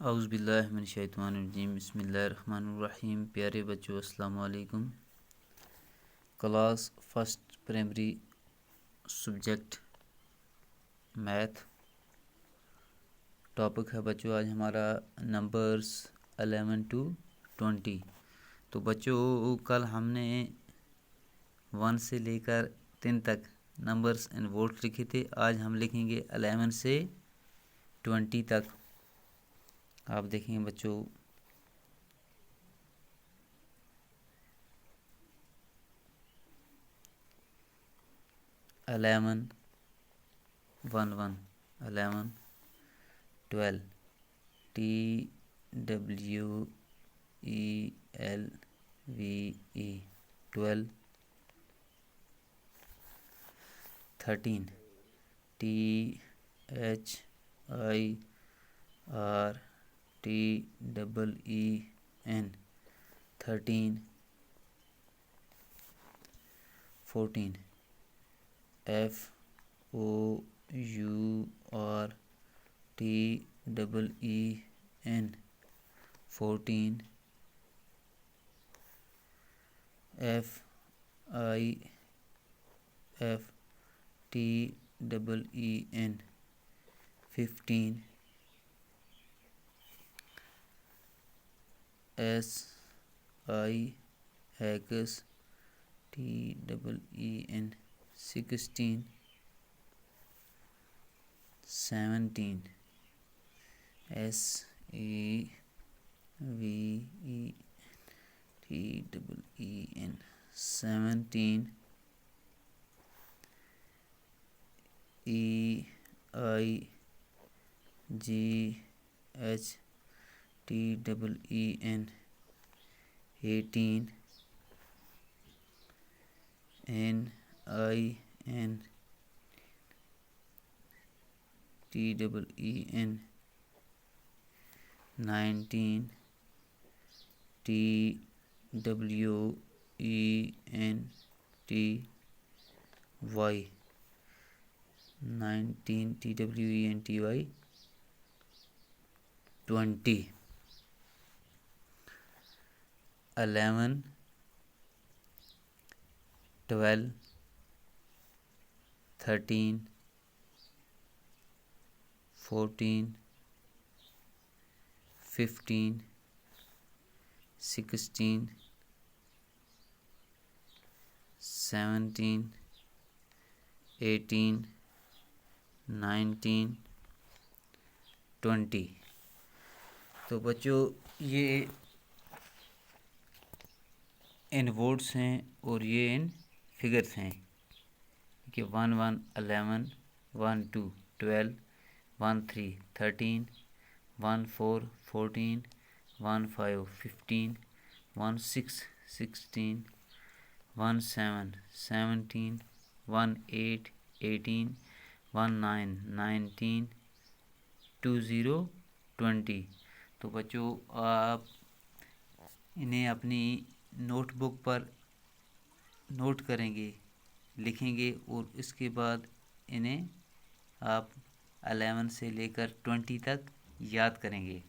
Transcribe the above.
औज़ुबिल्लाहिमिनश्शैतानिर्रजीम बिस्मिल्लाहिर्रहमानिर्रहीम। प्यारे बच्चों, अस्सलाम वालेकुम। Class first primary subject math topic है बच्चों। आज हमारा नंबर्स 11 to 20। तो बच्चों, कल हमने 1 से लेकर 10 तक नंबर्स एंड वर्ड्स लिखे थे। आज हम लिखेंगे 11 से 20 तक। आप देखेंगे बच्चों, eleven 1 11 12 TWELVE 12 13 THIRTEEN 13 14 FOURTEEN 14 FIFTEEN 15 SIXTEEN 16 17 SEVENTEEN 17 EIGHTEEN 18 NINTEEN 19 TWENTY 19 TWENTY 20 11 12 13 14 15 16 17 18 19 20। तो बच्चों, ये इन वर्ड्स हैं और ये इन फिगर्स हैं कि 1 1 11 1 2 12 1 3 13 1 4 14 1 5 15 1 6 16 1 7 17 1 8 18 1 9 19 20 20। तो बच्चों, आप इन्हें अपनी नोटबुक पर नोट करेंगे, लिखेंगे और इसके बाद इन्हें आप 11 से लेकर 20 तक याद करेंगे।